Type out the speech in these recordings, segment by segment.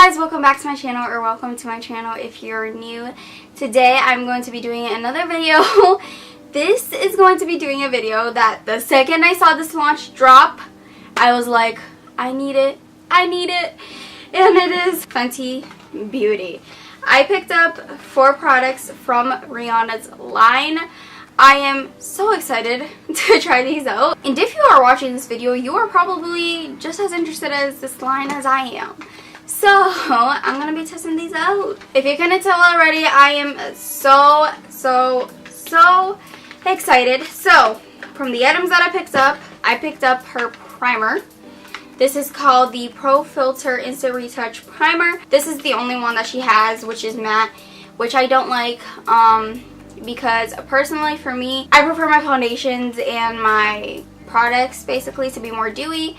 guys, welcome back to my channel, or welcome to my channel if you're new. Today I'm going to be doing another video. This is going to be doing a video that the second I saw this launch drop, I was like, I need it, and it is Fenty Beauty. I picked up 4 products from Rihanna's line. I am so excited to try these out, and if you are watching this video, you are probably just as interested as this line as I am. So I'm gonna be testing these out. If you couldn't tell already, I am so excited. So from the items that I picked up her primer. This is called the Pro Filter Instant Retouch Primer. This is the only one that she has, which is matte, which I don't like because personally for me, I prefer my foundations and my products basically to be more dewy.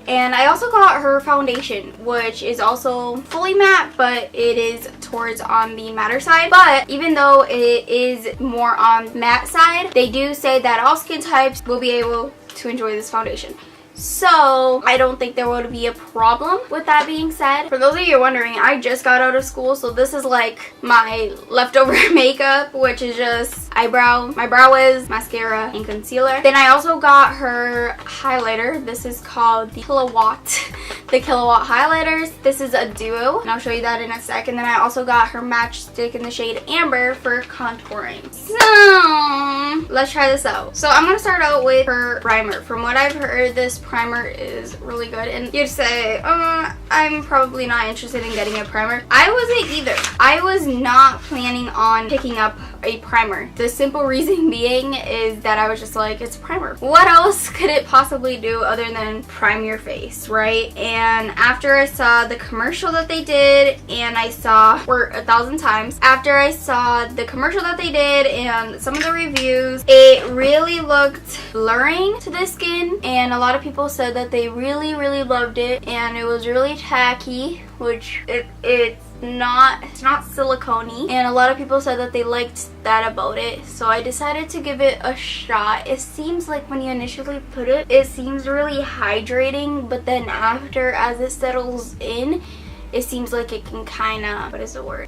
And I also got her foundation, which is also fully matte, but it is towards on the matter side. But even though it is more on matte side, they do say that all skin types will be able to enjoy this foundation. So I don't think there would be a problem with that being said. For those of you wondering, I just got out of school, so this is like my leftover makeup, which is just eyebrow, my brow wiz, mascara, and concealer. Then I also got her highlighter. This is called the Kilowatt highlighters. This is a duo, and I'll show you that in a sec. And then I also got her matchstick in the shade Amber for contouring. So let's try this out. So I'm gonna start out with her primer. From what I've heard, this primer is really good, and you'd say I'm probably not interested in getting a primer. I wasn't either. I was not planning on picking up a primer. The simple reason being is that I was just like, it's a primer. What else could it possibly do other than prime your face, right? And after I saw the commercial that they did, and I saw 1,000 times after I saw the commercial that they did and some of the reviews, it really looked blurring to the skin, and a lot of people said that they really loved it, and it was really tacky, which it's not silicone-y, and a lot of people said that they liked that about it. So I decided to give it a shot. It seems like when you initially put it, it seems really hydrating, but then after, as it settles in, it seems like it can kind of,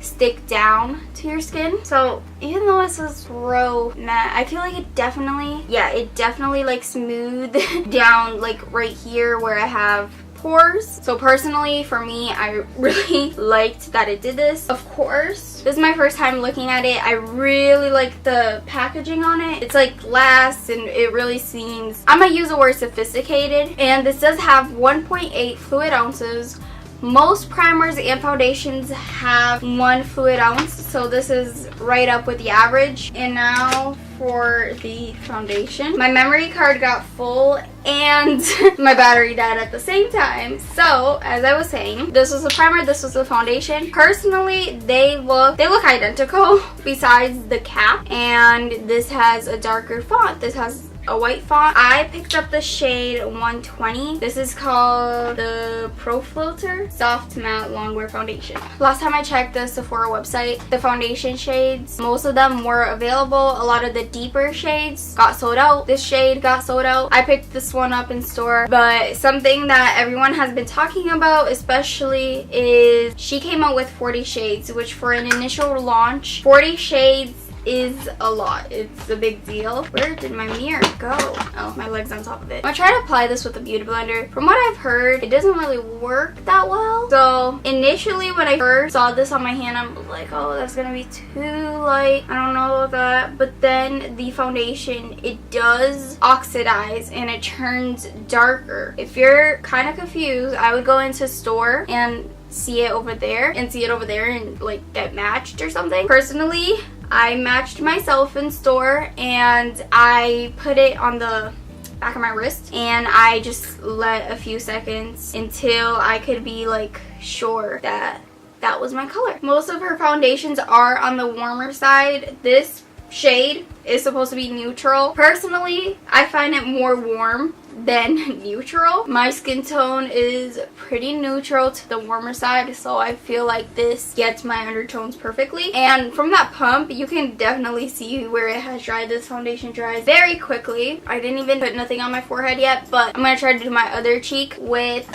stick down to your skin. So even though it says Pro Matte, I feel like it definitely like smoothed down like right here where I have pores. So personally for me, I really liked that it did this. Of course, this is my first time looking at it. I really like the packaging on it. It's like glass, and it really seems, I'm gonna use the word sophisticated. And this does have 1.8 fluid ounces. Most primers and foundations have 1 fluid ounce, so this is right up with the average. And now for the foundation. My memory card got full and my battery died at the same time. So as I was saying, this was the primer, this was the foundation. Personally, they look identical besides the cap, and this has a darker font. This has a white font. I picked up the shade 120. This is called the Pro Filter Soft Matte Longwear Foundation. Last time I checked the Sephora website, the foundation shades, most of them were available. A lot of the deeper shades got sold out. This shade got sold out. I picked this one up in store, but something that everyone has been talking about especially is she came out with 40 shades, which for an initial launch, 40 shades is a lot. It's a big deal. Where did my mirror go? Oh, my leg's on top of it. I'm gonna try to apply this with a beauty blender. From what I've heard, it doesn't really work that well. So initially when I first saw this on my hand, I'm like, oh, that's gonna be too light. I don't know about that. But then the foundation, it does oxidize and it turns darker. If you're kind of confused, I would go into store and see it over there and like get matched or something. Personally, I matched myself in store, and I put it on the back of my wrist, and I just let a few seconds until I could be like sure that that was my color. Most of her foundations are on the warmer side. This shade is supposed to be neutral. Personally, I find it more warm than neutral. My skin tone is pretty neutral to the warmer side, so I feel like this gets my undertones perfectly. And from that pump, you can definitely see where it has dried. This foundation dries very quickly. I didn't even put nothing on my forehead yet, but I'm gonna try to do my other cheek with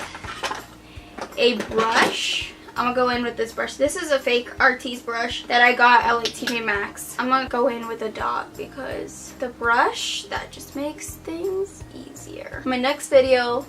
a brush. I'm gonna go in with this brush. This is a fake Artis brush that I got at like TJ Maxx. I'm gonna go in with a dot because the brush, that just makes things easier. My next video is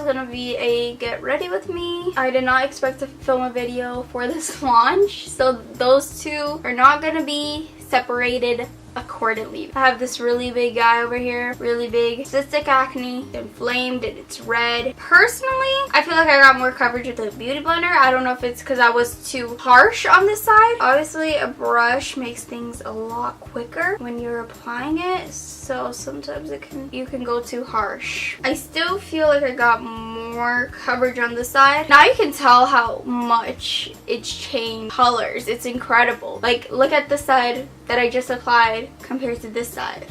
gonna be a get ready with me. I did not expect to film a video for this launch, so those two are not gonna be separated accordingly. I have this really big guy over here, really big cystic acne, inflamed, and it's red. Personally, I feel like I got more coverage with the beauty blender. I don't know if it's because I was too harsh on this side. Obviously, a brush makes things a lot quicker when you're applying it, so sometimes you can go too harsh. I still feel like I got more coverage on this side. Now you can tell how much it's changed colors. It's incredible. Like, look at the side that I just applied compared to this side,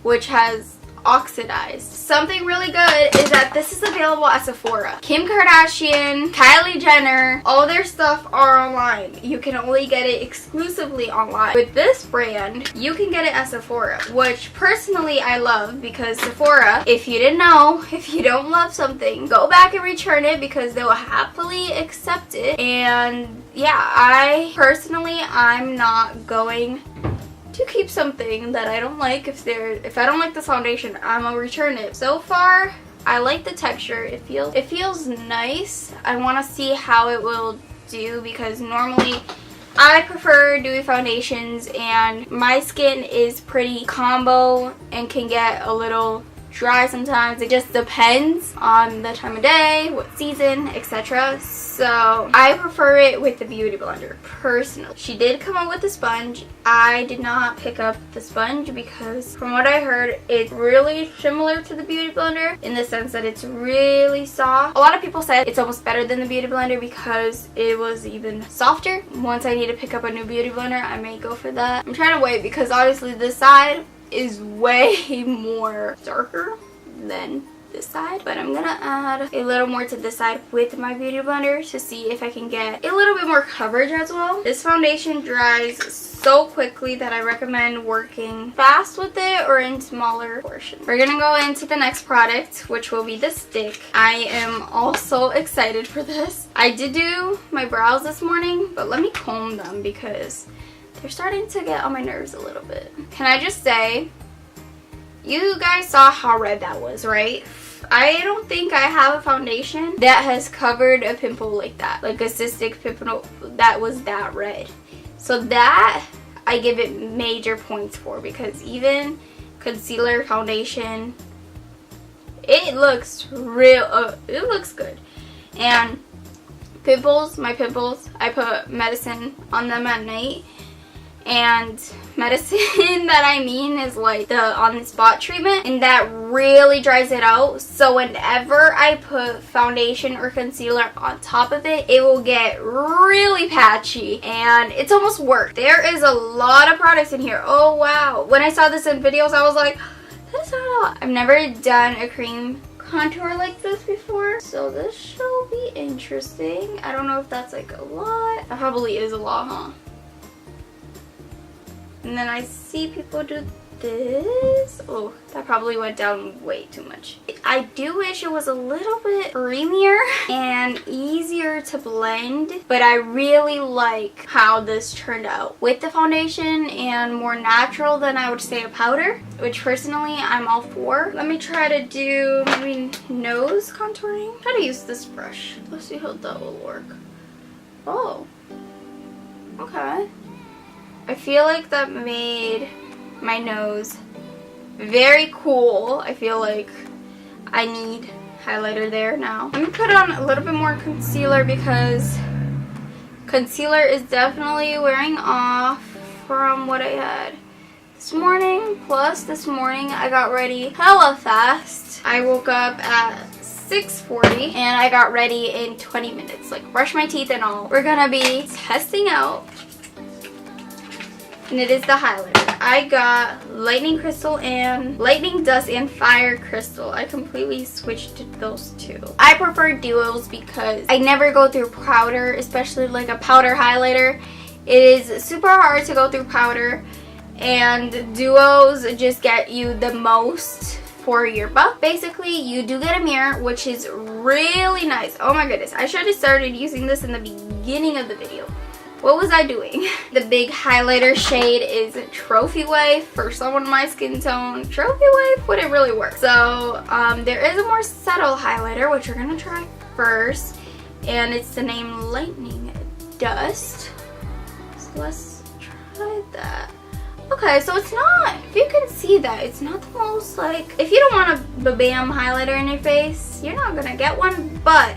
which has oxidized. Something really good is that this is available at Sephora. Kim Kardashian, Kylie Jenner, all their stuff are online. You can only get it exclusively online. With this brand, you can get it at Sephora, which personally I love, because Sephora, if you didn't know, if you don't love something, go back and return it because they will happily accept it. And yeah, I'm not going to keep something that I don't like. If I don't like this foundation, I'm gonna return it. So far, I like the texture. It feels nice. I want to see how it will do, because normally I prefer dewy foundations and my skin is pretty combo and can get a little dry sometimes. It just depends on the time of day, what season, etc. So I prefer it with the beauty blender personally. She did come up with a sponge. I did not pick up the sponge because from what I heard, it's really similar to the beauty blender in the sense that it's really soft. A lot of people said it's almost better than the beauty blender because it was even softer. Once I need to pick up a new beauty blender, I may go for that. I'm trying to wait because obviously this side is way more darker than this side, but I'm gonna add a little more to this side with my beauty blender to see if I can get a little bit more coverage as well. This foundation dries so quickly that I recommend working fast with it or in smaller portions. We're gonna go into the next product, which will be the stick. I am also excited for this. I did do my brows this morning, but let me comb them because they're starting to get on my nerves a little bit. Can I just say, you guys saw how red that was, right? I don't think I have a foundation that has covered a pimple like that, like a cystic pimple that was that red. So that I give it major points for, because even concealer, foundation, it looks real, it looks good. And pimples, my pimples, I put medicine on them at night. And medicine that I mean is like the on the spot treatment, and that really dries it out. So whenever I put foundation or concealer on top of it, it will get really patchy and it's almost worse. There is a lot of products in here. Oh wow, when I saw this in videos I was like, that's not a lot. I've never done a cream contour like this before, so this shall be interesting. I don't know if that's like a lot. That probably is a lot, huh? And then I see people do this. Oh, that probably went down way too much. I do wish it was a little bit creamier and easier to blend, but I really like how this turned out with the foundation and more natural than I would say a powder, which personally I'm all for. Let me try to do maybe nose contouring. Try to use this brush. Let's see how that will work. Oh, okay. I feel like that made my nose very cool. I feel like I need highlighter there now. Let me put on a little bit more concealer because concealer is definitely wearing off from what I had this morning. Plus this morning I got ready hella fast. I woke up at 6:40 and I got ready in 20 minutes. Like brush my teeth and all. We're gonna be testing out. And it is the highlighter. I got lightning crystal and lightning dust and fire crystal. I completely switched to those two. I prefer duos because I never go through powder, especially like a powder highlighter. It is super hard to go through powder, and duos just get you the most for your buck. Basically, you do get a mirror, which is really nice. Oh my goodness, I should have started using this in the beginning beginning of the video. What was I doing? The big highlighter shade is Trophy Wife. For someone my skin tone, Trophy Wife wouldn't really work. So there is a more subtle highlighter, which we're gonna try first. And it's the name Lightning Dust. So let's try that. Okay, so it's not, if you can see that, it's not the most like, if you don't want a bam highlighter in your face, you're not gonna get one, but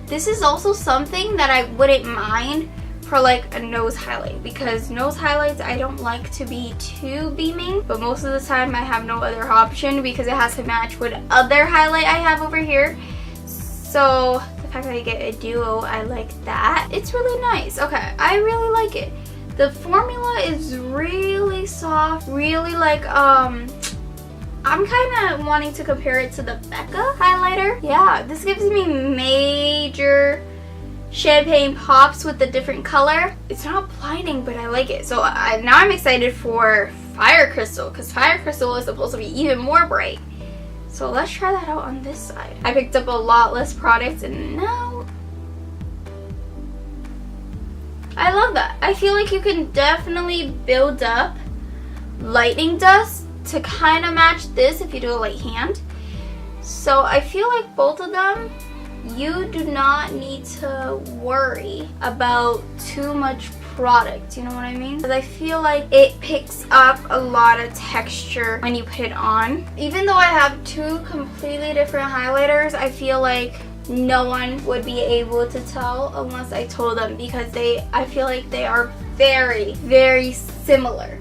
this is also something that I wouldn't mind for like a nose highlight, because nose highlights I don't like to be too beaming, but most of the time I have no other option because it has to match with other highlight I have over here. So the fact that I get a duo, I like that. It's really nice. Okay, I really like it. The formula is really soft, really like, I'm kind of wanting to compare it to the Becca highlighter. Yeah, this gives me major champagne pops with the different color. It's not blinding, but I like it. So now I'm excited for Fire Crystal, because Fire Crystal is supposed to be even more bright. So let's try that out on this side. I picked up a lot less products and now I love that. I feel like you can definitely build up Lightning Dust to kind of match this if you do a light hand. So I feel like both of them, you do not need to worry about too much product, you know what I mean? Because I feel like it picks up a lot of texture when you put it on. Even though I have two completely different highlighters, I feel like no one would be able to tell unless I told them, because I feel like they are very, very similar,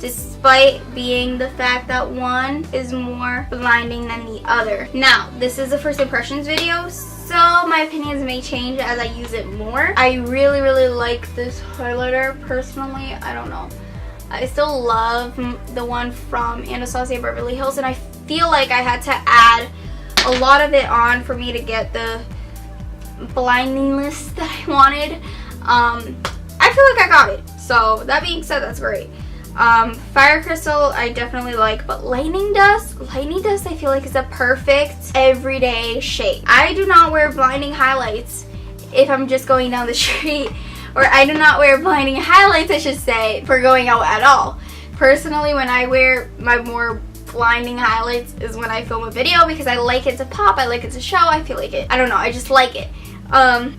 despite being the fact that one is more blinding than the other. Now, this is a first impressions video, so my opinions may change as I use it more. I really, really like this highlighter personally. I don't know. I still love the one from Anastasia Beverly Hills, and I feel like I had to add a lot of it on for me to get the blindingness that I wanted. I feel like I got it. So that being said, that's great. Fire Crystal I definitely like, but Lightning Dust I feel like is a perfect everyday shade. I do not wear blinding highlights if I'm just going down the street, or I do not wear blinding highlights, I should say, for going out at all. Personally, when I wear my more blinding highlights is when I film a video, because I like it to pop, I like it to show, I feel like it, I don't know, I just like it.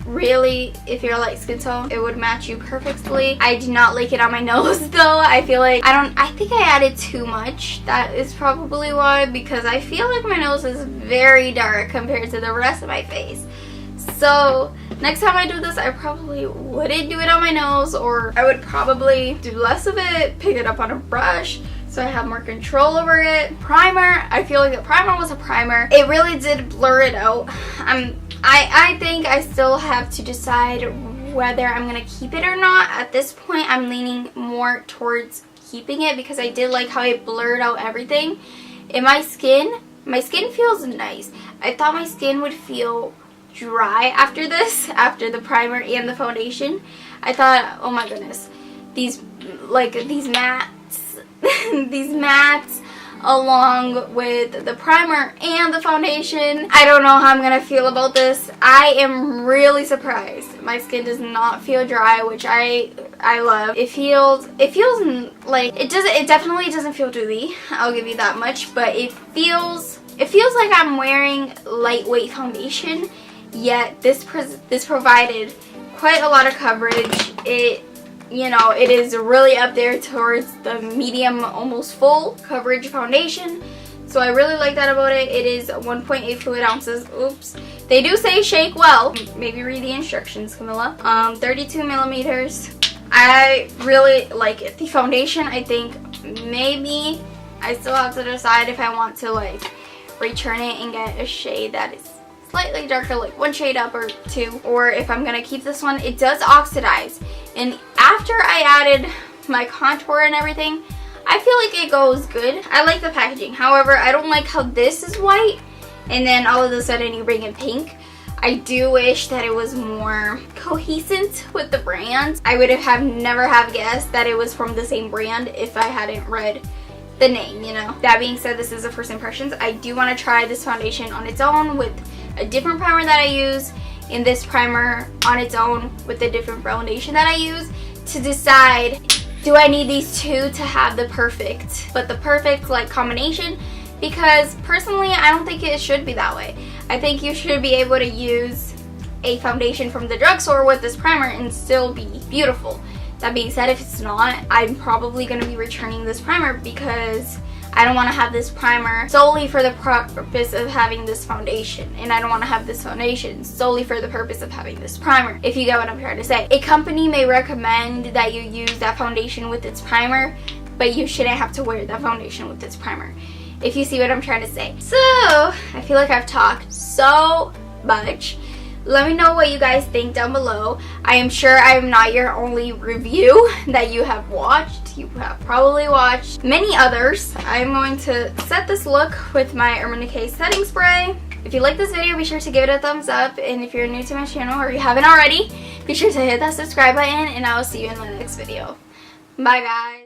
Really, if you're a light skin tone, it would match you perfectly. I do not like it on my nose though. I feel like I think I added too much. That is probably why, because I feel like my nose is very dark compared to the rest of my face. So next time I do this, I probably wouldn't do it on my nose, or I would probably do less of it, pick it up on a brush, so I have more control over it. Primer, I feel like the primer was a primer. It really did blur it out. I think I still have to decide whether I'm gonna keep it or not. At this point, I'm leaning more towards keeping it, because I did like how it blurred out everything. In my skin feels nice. I thought my skin would feel dry after this, after the primer and the foundation. I thought, oh my goodness, these mattes these mattes along with the primer and the foundation. I don't know how I'm gonna feel about this. I am really surprised. My skin does not feel dry, which I love. It feels like it definitely doesn't feel dewy, I'll give you that much, but it feels like I'm wearing lightweight foundation, yet this provided quite a lot of coverage. It is really up there towards the medium, almost full coverage foundation. So I really like that about it. It is 1.8 fluid ounces. Oops. They do say shake well. Maybe read the instructions, Camilla. 32 millimeters. I really like it. The foundation, I think maybe I still have to decide if I want to like return it and get a shade that is slightly darker, like one shade up or two, or if I'm gonna keep this one. It does oxidize, and after I added my contour and everything, I feel like it goes good. I like the packaging. However, I don't like how this is white and then all of a sudden you bring in pink. I do wish that it was more cohesive with the brand. I would have never have guessed that it was from the same brand if I hadn't read the name, you know. That being said, this is a first impressions. I do want to try this foundation on its own with a different primer that I use in this primer on its own with the different foundation that I use to decide, do I need these two to have the perfect like combination? Because personally, I don't think it should be that way. I think you should be able to use a foundation from the drugstore with this primer and still be beautiful. That being said, if it's not, I'm probably going to be returning this primer because I don't want to have this primer solely for the purpose of having this foundation, and I don't want to have this foundation solely for the purpose of having this primer, if you get what I'm trying to say. A company may recommend that you use that foundation with its primer, but you shouldn't have to wear that foundation with its primer, if you see what I'm trying to say. So, I feel like I've talked so much. Let me know what you guys think down below. I am sure I am not your only review that you have watched. You have probably watched many others. I am going to set this look with my Urban Decay setting spray. If you like this video, be sure to give it a thumbs up. And if you're new to my channel or you haven't already, be sure to hit that subscribe button, and I will see you in the next video. Bye guys.